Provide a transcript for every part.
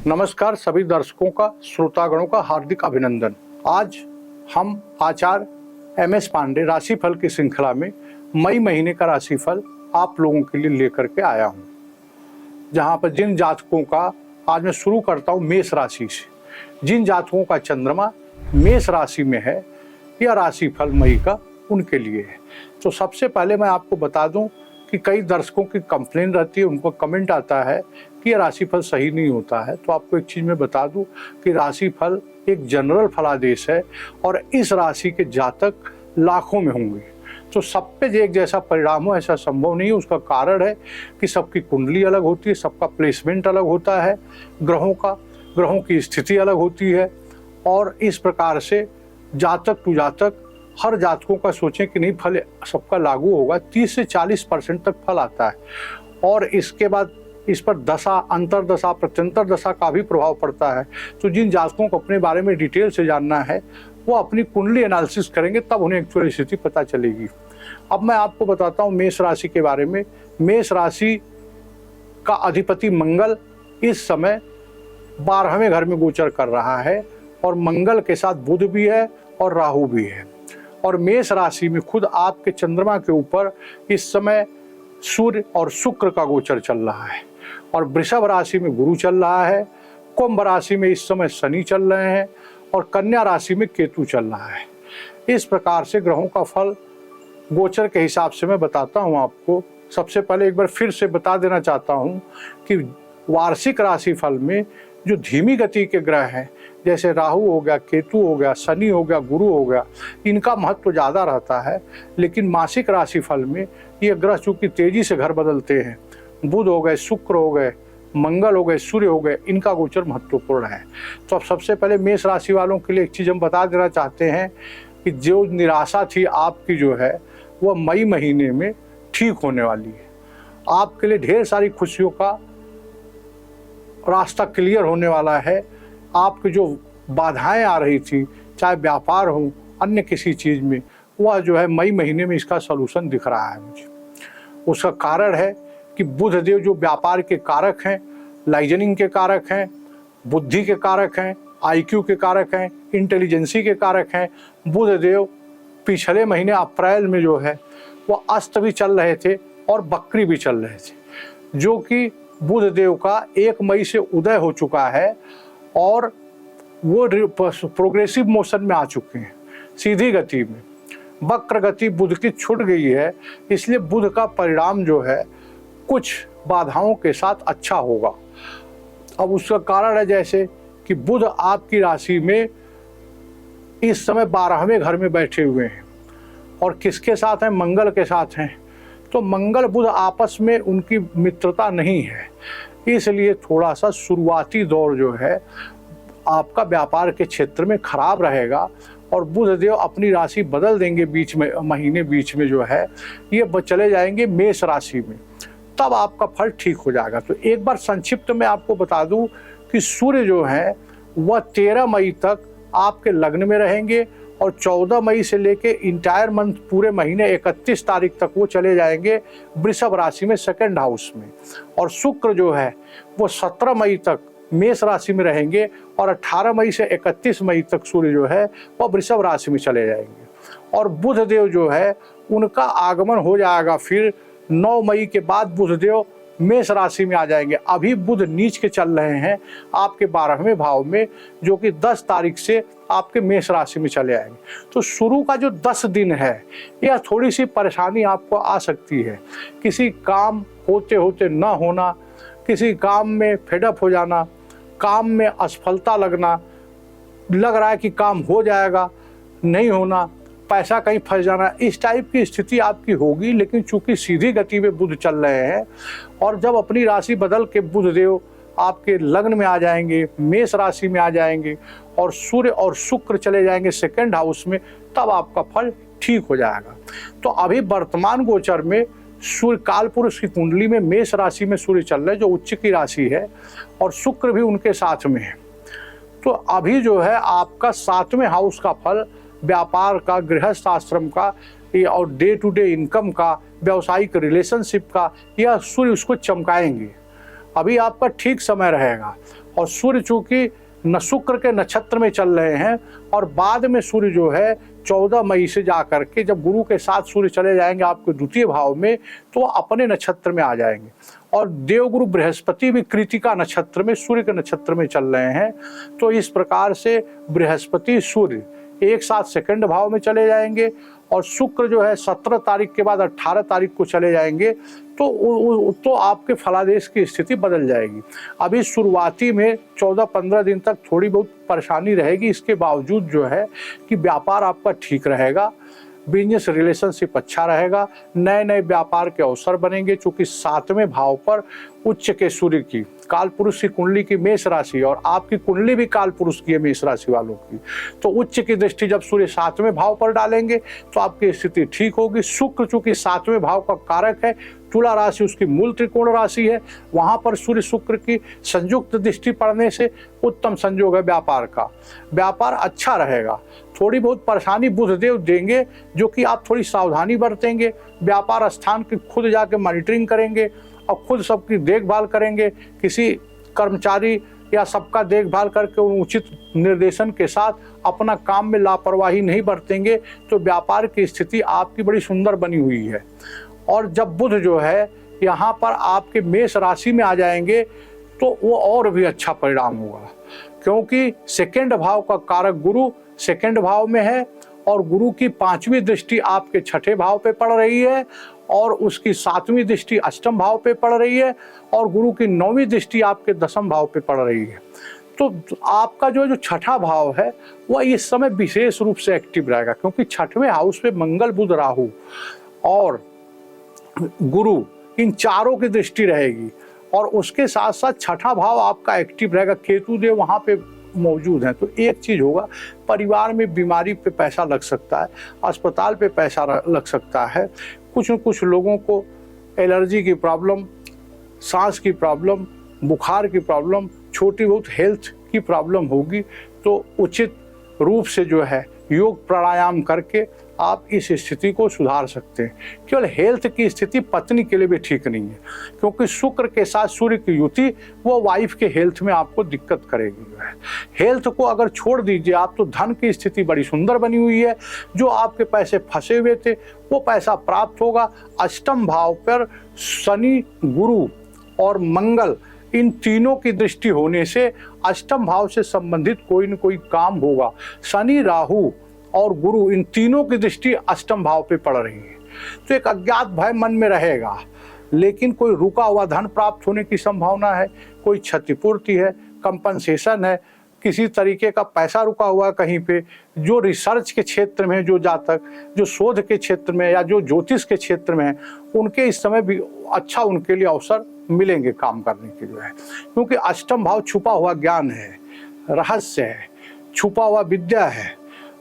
नमस्कार सभी दर्शकों का, श्रोतागणों का हार्दिक अभिनंदन। आज हम आचार्य MS पांडे राशिफल की श्रृंखला में मई महीने का राशिफल आप लोगों के लिए लेकर के आया हूं, जहां पर जिन जातकों का आज मैं शुरू करता हूं मेष राशि से। जिन जातकों का चंद्रमा मेष राशि में है, यह राशिफल मई का उनके लिए है। तो सबसे पहले मैं आपको बता दूं कि कई दर्शकों की कंप्लेन रहती है, उनको कमेंट आता है कि यह राशिफल सही नहीं होता है। तो आपको एक चीज़ मैं बता दूं कि राशिफल एक जनरल फलादेश है और इस राशि के जातक लाखों में होंगे। तो सब पे एक जैसा परिणाम हो ऐसा संभव नहीं है। उसका कारण है कि सबकी कुंडली अलग होती है, सबका प्लेसमेंट अलग होता है, ग्रहों की स्थिति अलग होती है। और इस प्रकार से जातक टू जातक हर जातकों का सोचें कि नहीं फल सबका लागू होगा। 30 से 40% तक फल आता है और इसके बाद इस पर दशा, अंतरदशा, प्रत्यंतर दशा का भी प्रभाव पड़ता है। तो जिन जातकों को अपने बारे में डिटेल से जानना है वो अपनी कुंडली एनालिसिस करेंगे, तब उन्हें एक्चुअल स्थिति पता चलेगी। अब मैं आपको बताता हूँ मेष राशि के बारे में। मेष राशि का अधिपति मंगल इस समय 12वें घर में गोचर कर रहा है और मंगल के साथ बुध भी है और राहु भी है। और मेष राशि में खुद आपके चंद्रमा के ऊपर इस समय सूर्य और शुक्र का गोचर चल रहा है और वृषभ राशि में गुरु चल रहा है, कुंभ राशि में इस समय शनि चल रहे हैं और कन्या राशि में केतु चल रहा है। इस प्रकार से ग्रहों का फल गोचर के हिसाब से मैं बताता हूं आपको। सबसे पहले एक बार फिर से बता देना चाहता हूं कि वार्षिक राशि फल में जो धीमी गति के ग्रह हैं, जैसे राहु हो गया, केतु हो गया, शनि हो गया, गुरु हो गया, इनका महत्व ज़्यादा रहता है। लेकिन मासिक राशिफल में ये ग्रह चूँकि तेजी से घर बदलते हैं, बुध हो गए, शुक्र हो गए, मंगल हो गए, सूर्य हो गए, इनका गोचर महत्वपूर्ण है। तो अब सबसे पहले मेष राशि वालों के लिए एक चीज़ हम बता देना चाहते हैं कि जो निराशा थी आपकी जो है वह मई महीने में ठीक होने वाली है। आपके लिए ढेर सारी खुशियों का रास्ता क्लियर होने वाला है। आपकी जो बाधाएं आ रही थी, चाहे व्यापार हो, अन्य किसी चीज़ में, वह जो है मई महीने में इसका सलूशन दिख रहा है मुझे। उसका कारण है कि बुध देव जो व्यापार के कारक हैं, लाइजनिंग के कारक हैं, बुद्धि के कारक हैं, IQ के कारक हैं, इंटेलिजेंसी के कारक हैं, बुध देव पिछले महीने अप्रैल में जो है वह अस्त भी चल रहे थे और बकरी भी चल रहे थे, जो कि बुध देव का 1 मई से उदय हो चुका है और वो प्रोग्रेसिव मोशन में आ चुके हैं, सीधी गति में। वक्र गति बुध की छूट गई है, इसलिए बुध का परिणाम जो है कुछ बाधाओं के साथ अच्छा होगा। अब उसका कारण है जैसे कि बुध आपकी राशि में इस समय 12वें घर में बैठे हुए हैं और किसके साथ हैं? मंगल के साथ हैं। तो मंगल बुध आपस में उनकी मित्रता नहीं है, इसलिए थोड़ा सा शुरुआती दौर जो है आपका व्यापार के क्षेत्र में खराब रहेगा और बुध देव अपनी राशि बदल देंगे बीच में जो है ये चले जाएंगे मेष राशि में, तब आपका फल ठीक हो जाएगा। तो एक बार संक्षिप्त में आपको बता दूं कि सूर्य जो है वह 13 मई तक आपके लग्न में रहेंगे और 14 मई से लेके इंटायर मंथ पूरे महीने 31 तारीख तक वो चले जाएंगे वृषभ राशि में, सेकंड हाउस में। और शुक्र जो है वो 17 मई तक मेष राशि में रहेंगे और 18 मई से 31 मई तक सूर्य जो है वह वृषभ राशि में चले जाएंगे। और बुध देव जो है उनका आगमन हो जाएगा फिर 9 मई के बाद बुध देव मेष राशि में आ जाएंगे। अभी बुध नीच के चल रहे हैं आपके 12वें भाव में, जो कि 10 तारीख से आपके मेष राशि में चले आएंगे। तो शुरू का जो 10 दिन है यह थोड़ी सी परेशानी आपको आ सकती है। किसी काम होते होते ना होना, किसी काम में फेडअप हो जाना, काम में असफलता लगना, लग रहा है कि काम हो जाएगा, नहीं होना, पैसा कहीं फंस जाना, इस टाइप की स्थिति आपकी होगी। लेकिन चूंकि सीधी गति में बुध चल रहे हैं और जब अपनी राशि बदल के बुध देव आपके लग्न में आ जाएंगे, मेष राशि में आ जाएंगे और सूर्य और शुक्र चले जाएंगे सेकंड हाउस में, तब आपका फल ठीक हो जाएगा। तो अभी वर्तमान गोचर में सूर्य कालपुरुष की कुंडली में मेष राशि में सूर्य चल रहे हैं, जो उच्च की राशि है, और शुक्र भी उनके साथ में है। तो अभी जो है आपका 7वें हाउस का फल व्यापार का, गृहस्थ आश्रम का और डे टू डे इनकम का, व्यावसायिक रिलेशनशिप का, यह सूर्य उसको चमकाएंगे। अभी आपका ठीक समय रहेगा और सूर्य चूंकि न शुक्र के नक्षत्र में चल रहे हैं और बाद में सूर्य जो है 14 मई से जाकर के जब गुरु के साथ सूर्य चले जाएंगे आपके द्वितीय भाव में तो अपने नक्षत्र में आ जाएंगे। और देवगुरु बृहस्पति भी कृतिका नक्षत्र में सूर्य के नक्षत्र में चल रहे हैं। तो इस प्रकार से बृहस्पति सूर्य एक साथ सेकंड भाव में चले जाएंगे और शुक्र जो है 17 तारीख के बाद 18 तारीख को चले जाएंगे। तो आपके फलादेश की स्थिति बदल जाएगी। अभी शुरुआती में 14-15 दिन तक थोड़ी बहुत परेशानी रहेगी, इसके बावजूद जो है कि व्यापार आपका ठीक रहेगा, बिजनेस रिलेशनशिप अच्छा रहेगा, नए नए व्यापार के अवसर बनेंगे। चूंकि 7वें भाव पर उच्च के सूर्य की काल पुरुष की कुंडली की मेष राशि और आपकी कुंडली भी काल पुरुष की है मेष राशि वालों की, तो उच्च की दृष्टि जब सूर्य 7वें भाव पर डालेंगे तो आपकी स्थिति ठीक होगी। शुक्र चूंकि 7वें भाव का कारक है, तुला राशि उसकी मूल त्रिकोण राशि है, वहां पर सूर्य शुक्र की संयुक्त दृष्टि पड़ने से उत्तम संयोग है व्यापार का, व्यापार अच्छा रहेगा। थोड़ी बहुत परेशानी बुधदेव देंगे जो कि आप थोड़ी सावधानी बरतेंगे, व्यापार स्थान की खुद जाके मॉनिटरिंग करेंगे और खुद सबकी देखभाल करेंगे, किसी कर्मचारी या सबका देखभाल करके उचित निर्देशन के साथ अपना काम में लापरवाही नहीं बरतेंगे तो व्यापार की स्थिति आपकी बड़ी सुंदर बनी हुई है। और जब बुध जो है यहाँ पर आपके मेष राशि में आ जाएंगे तो वो और भी अच्छा परिणाम होगा, क्योंकि सेकंड भाव का कारक गुरु सेकंड भाव में है और गुरु की 5वीं दृष्टि आपके 6ठे भाव पे पड़ रही है और उसकी 7वीं दृष्टि अष्टम भाव पे पड़ रही है और गुरु की 9वीं दृष्टि आपके 10वें भाव पे पड़ रही है। तो आपका जो 6ठा भाव है वह इस समय विशेष रूप से एक्टिव रहेगा, क्योंकि 6वें हाउस पे मंगल बुध राहु और गुरु इन चारों की दृष्टि रहेगी और उसके साथ साथ 6ठा भाव आपका एक्टिव रहेगा, केतु देव वहां पे मौजूद हैं। तो एक चीज होगा, परिवार में बीमारी पे पैसा लग सकता है, अस्पताल पे पैसा लग सकता है, कुछ न कुछ लोगों को एलर्जी की प्रॉब्लम, सांस की प्रॉब्लम, बुखार की प्रॉब्लम, छोटी बहुत हेल्थ की प्रॉब्लम होगी। तो उचित रूप से जो है योग प्राणायाम करके आप इस स्थिति को सुधार सकते हैं। केवल हेल्थ की स्थिति पत्नी के लिए भी ठीक नहीं है, क्योंकि शुक्र के साथ सूर्य की युति वो वाइफ के हेल्थ में आपको दिक्कत करेगी। जो है हेल्थ को अगर छोड़ दीजिए आप तो धन की स्थिति बड़ी सुंदर बनी हुई है, जो आपके पैसे फंसे हुए थे वो पैसा प्राप्त होगा। अष्टम भाव पर शनि, गुरु और मंगल इन तीनों की दृष्टि होने से अष्टम भाव से संबंधित कोई न कोई काम होगा। शनि, राहु और गुरु इन तीनों की दृष्टि अष्टम भाव पे पड़ रही है, तो एक अज्ञात भय मन में रहेगा, लेकिन कोई रुका हुआ धन प्राप्त होने की संभावना है, कोई क्षतिपूर्ति है, कंपनसेशन है, किसी तरीके का पैसा रुका हुआ है कहीं पे। जो रिसर्च के क्षेत्र में है, जो जातक जो शोध के क्षेत्र में या जो ज्योतिष के क्षेत्र में है, उनके इस समय भी अच्छा उनके लिए अवसर मिलेंगे काम करने के लिए, क्योंकि अष्टम भाव छुपा हुआ ज्ञान है, रहस्य है, छुपा हुआ विद्या है,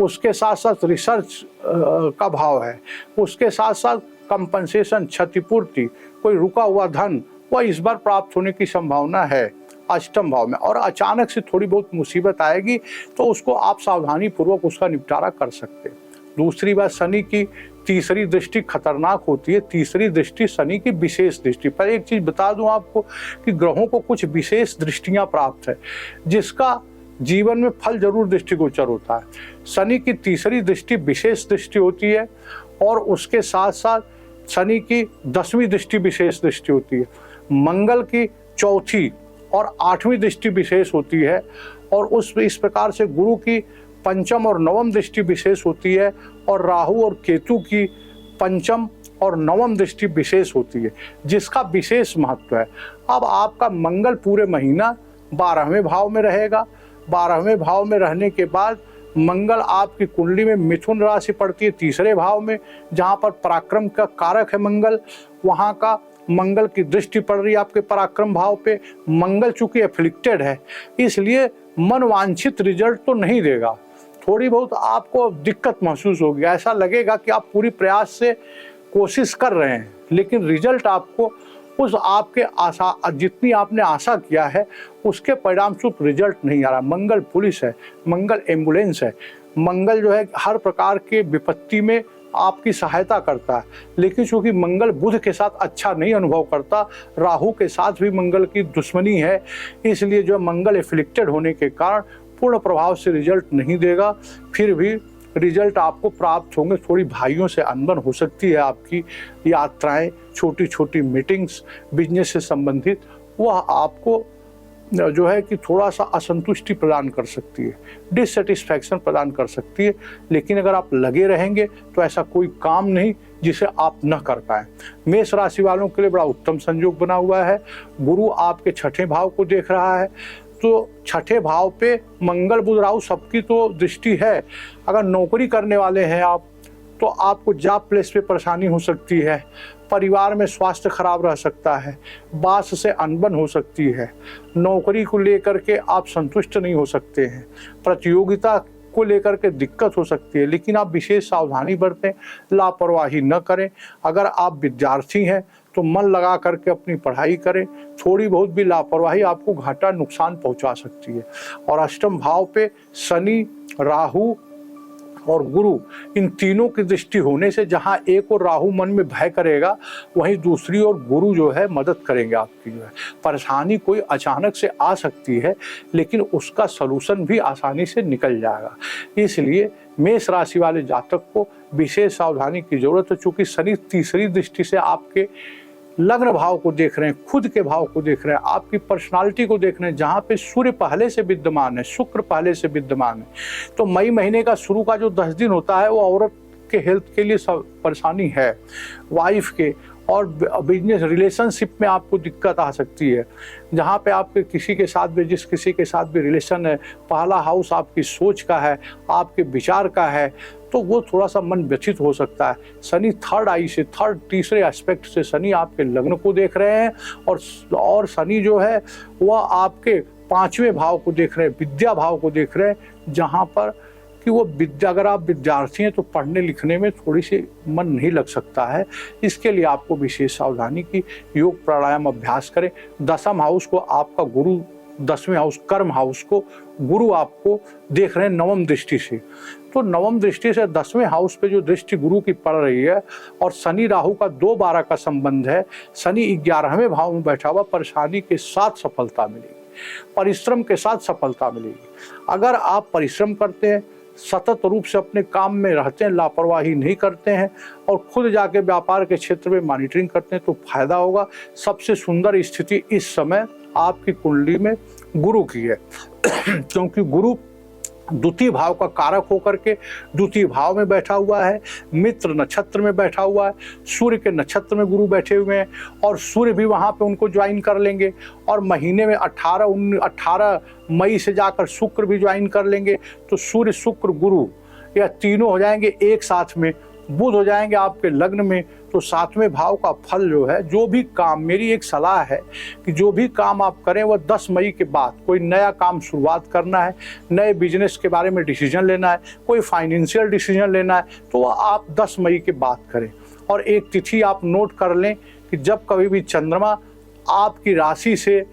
उसके साथ साथ रिसर्च का भाव है, उसके साथ साथ कंपनसेशन, क्षतिपूर्ति, कोई रुका हुआ धन वह इस बार प्राप्त होने की संभावना है अष्टम भाव में। और अचानक से थोड़ी बहुत मुसीबत आएगी तो उसको आप सावधानी पूर्वक उसका निपटारा कर सकते हैं। दूसरी बात, शनि की तीसरी दृष्टि खतरनाक होती है। तीसरी दृष्टि शनि की विशेष दृष्टि। पर एक चीज बता दूं आपको कि ग्रहों को कुछ विशेष दृष्टियां प्राप्त है, जिसका जीवन में फल जरूर दृष्टिगोचर होता है। शनि की तीसरी दृष्टि विशेष दृष्टि होती है और उसके साथ साथ शनि की 10वीं दृष्टि विशेष दृष्टि होती है। मंगल की 4थी और 8वीं दृष्टि विशेष होती है और इस प्रकार से गुरु की 5म और 9वीं दृष्टि विशेष होती है और राहु और केतु की 5म और 9वीं दृष्टि विशेष होती है, जिसका विशेष महत्व है। अब आपका मंगल पूरे महीना 12वें भाव में रहेगा। 12वें भाव में रहने के बाद मंगल आपकी कुंडली में मिथुन राशि पड़ती है, तीसरे भाव में, जहाँ पर पराक्रम का कारक है मंगल, वहाँ का मंगल की दृष्टि पड़ रही है आपके पराक्रम भाव पे। मंगल चूंकि एफ्लिक्टेड है, इसलिए मनवांछित रिजल्ट तो नहीं देगा, थोड़ी बहुत आपको दिक्कत महसूस होगी। ऐसा लगेगा कि आप पूरी प्रयास से कोशिश कर रहे हैं, लेकिन रिजल्ट आपको उस आपके आशा जितनी आपने आशा किया है उसके परिणाम स्वरूप रिजल्ट नहीं आ रहा। मंगल पुलिस है, मंगल एम्बुलेंस है, मंगल जो है हर प्रकार के विपत्ति में आपकी सहायता करता है। लेकिन चूंकि मंगल बुध के साथ अच्छा नहीं अनुभव करता, राहु के साथ भी मंगल की दुश्मनी है, इसलिए जो मंगल एफ्लिक्टेड होने के कारण पूर्ण प्रभाव से रिजल्ट नहीं देगा। फिर भी रिजल्ट आपको प्राप्त होंगे। थोड़ी भाइयों से अनबन हो सकती है, आपकी यात्राएं, छोटी छोटी मीटिंग्स, बिजनेस से संबंधित, वह आपको जो है कि थोड़ा सा असंतुष्टि प्रदान कर सकती है, डिससेटिस्फैक्शन प्रदान कर सकती है। लेकिन अगर आप लगे रहेंगे तो ऐसा कोई काम नहीं जिसे आप न कर पाए। मेष राशि वालों के लिए बड़ा उत्तम संयोग बना हुआ है। गुरु आपके छठे भाव को देख रहा है, तो छठे भाव पे मंगल बुध राहु सबकी तो दृष्टि है। अगर नौकरी करने वाले हैं आप, तो आपको जॉब प्लेस पे परेशानी हो सकती है, परिवार में स्वास्थ्य खराब रह सकता है, बास से अनबन हो सकती है, नौकरी को लेकर के आप संतुष्ट नहीं हो सकते हैं, प्रतियोगिता को लेकर के दिक्कत हो सकती है। लेकिन आप विशेष सावधानी बरतें, लापरवाही न करें। अगर आप विद्यार्थी हैं तो मन लगा करके अपनी पढ़ाई करें। थोड़ी बहुत भी लापरवाही आपको घाटा नुकसान पहुंचा सकती है। और अष्टम भाव पे शनि, राहु और गुरु, इन तीनों की दृष्टि होने से जहां एक और राहु मन में भय करेगा, वहीं दूसरी ओर गुरु जो है मदद करेंगे आपकी। जो है परेशानी कोई अचानक से आ सकती है, लेकिन उसका सलूशन भी आसानी से निकल जाएगा। इसलिए मेष राशि वाले जातक को विशेष सावधानी की जरूरत है। चूंकि शनि तीसरी दृष्टि से आपके लग्न भाव को देख रहे हैं, खुद के भाव को देख रहे हैं, आपकी पर्सनालिटी को देख रहे हैं, जहाँ पे सूर्य पहले से विद्यमान है, शुक्र पहले से विद्यमान है। तो मई महीने का शुरू का जो 10 दिन होता है वो औरत के हेल्थ के लिए परेशानी है, वाइफ के और बिजनेस रिलेशनशिप में आपको दिक्कत आ सकती है। जहाँ पे आपके किसी के साथ भी, जिस किसी के साथ भी रिलेशन है, पहला हाउस आपकी सोच का है, आपके विचार का है, तो वो थोड़ा सा मन व्यथित हो सकता है। शनि थर्ड आई से, तीसरे एस्पेक्ट से शनि आपके लग्न को देख रहे हैं, और शनि जो है वह आपके 5वें भाव को देख रहे हैं, विद्या भाव को देख रहे हैं, जहाँ पर कि वो विद्या, अगर आप विद्यार्थी हैं तो पढ़ने लिखने में थोड़ी सी मन नहीं लग सकता है। इसके लिए आपको विशेष सावधानी की, योग प्राणायाम अभ्यास करें। 10वां हाउस को आपका गुरु, 10वें हाउस कर्म हाउस को गुरु आपको देख रहे हैं 9वीं दृष्टि से। तो 9वीं दृष्टि से 10वें हाउस पे जो दृष्टि गुरु की पड़ रही है, और शनि राहु का 2-12 का संबंध है। शनि 11वें भाव में बैठा हुआ, परेशानी के साथ सफलता मिलेगी, परिश्रम के साथ सफलता मिलेगी। अगर आप परिश्रम करते हैं, सतत रूप से अपने काम में रहते हैं, लापरवाही नहीं करते हैं और खुद जाके व्यापार के क्षेत्र में मॉनिटरिंग करते हैं, तो फायदा होगा। सबसे सुंदर स्थिति इस समय आपकी कुंडली में गुरु की है, क्योंकि गुरु द्वितीय भाव का कारक होकर के द्वितीय भाव में बैठा हुआ है, मित्र नक्षत्र में बैठा हुआ है, सूर्य के नक्षत्र में गुरु बैठे हुए हैं, और सूर्य भी वहां पे उनको ज्वाइन कर लेंगे। और महीने में 18 मई से जाकर शुक्र भी ज्वाइन कर लेंगे। तो सूर्य, शुक्र, गुरु, या तीनों हो जाएंगे एक साथ में। बुध हो जाएंगे आपके लग्न में। तो 7वें भाव का फल जो है, जो भी काम, मेरी एक सलाह है कि जो भी काम आप करें वह 10 मई के बाद, कोई नया काम शुरुआत करना है, नए बिजनेस के बारे में डिसीजन लेना है, कोई फाइनेंशियल डिसीजन लेना है, तो वह आप 10 मई के बाद करें। और एक तिथि आप नोट कर लें कि जब कभी भी चंद्रमा आपकी राशि से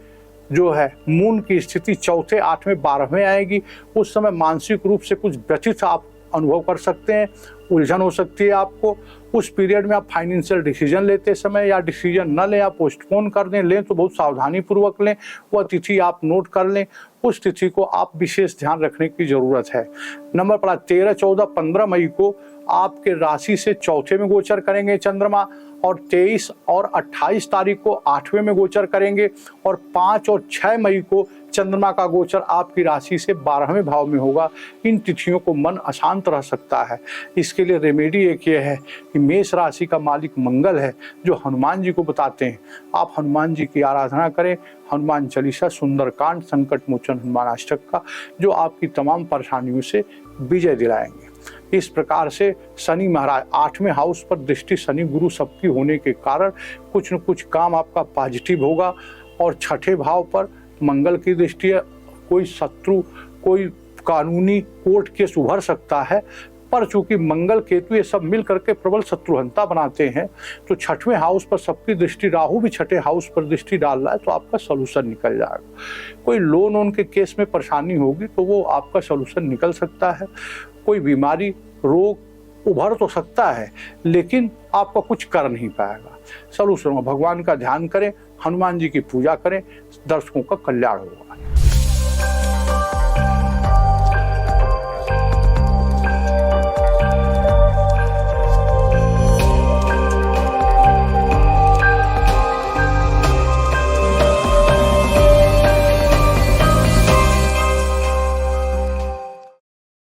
जो है मून की स्थिति 4, 8, 12वें आएगी, उस समय मानसिक रूप से कुछ व्यथित आप अनुभव कर सकते हैं, उलझन हो सकती है आपको। उस पीरियड में आप फाइनेंशियल डिसीजन लेते समय, या डिसीजन न लें, या पोस्टपोन कर दें, लें तो बहुत सावधानी पूर्वक लें। वह तिथि आप नोट कर लें, उस तिथि को आप विशेष ध्यान रखने की जरूरत है। नंबर पड़ा 13, 14, 15 मई को आपके राशि से 4थे में गोचर करेंगे चंद्रमा, और 23 और 28 तारीख को 8वें में गोचर करेंगे, और 5 और 6 मई को चंद्रमा का गोचर आपकी राशि से 12वें भाव में होगा। इन तिथियों को मन अशांत रह सकता है। इसके लिए रेमेडी एक ये है कि मेष राशि का मालिक मंगल है, जो हनुमान जी को बताते हैं। आप हनुमान जी की आराधना करें, हनुमान चालीसा, सुंदरकांड, संकट मोचन हनुमान अष्टक का, जो आपकी तमाम परेशानियों से विजय दिलाएंगे। इस प्रकार से शनि महाराज 8वें हाउस पर दृष्टि शनि गुरु सबकी होने के कारण कुछ न कुछ काम आपका पॉजिटिव होगा। और 6ठे भाव पर मंगल की दृष्टि है। कोई शत्रु, कोई कानूनी कोर्ट केस उभर सकता है, पर चूंकि मंगल केतु ये सब मिल करके प्रबल शत्रुहंता बनाते हैं, तो 6वें हाउस पर सबकी दृष्टि, राहु भी 6ठे हाउस पर दृष्टि डाल रहा है, तो आपका सलूशन निकल जाएगा। कोई लोन के केस में परेशानी होगी तो वो आपका सलूशन निकल सकता है। कोई बीमारी, रोग उभर तो सकता है लेकिन आपका कुछ कर नहीं पाएगा। सलूशन, भगवान का ध्यान करें, हनुमान जी की पूजा करें, दर्शकों का कल्याण होगा।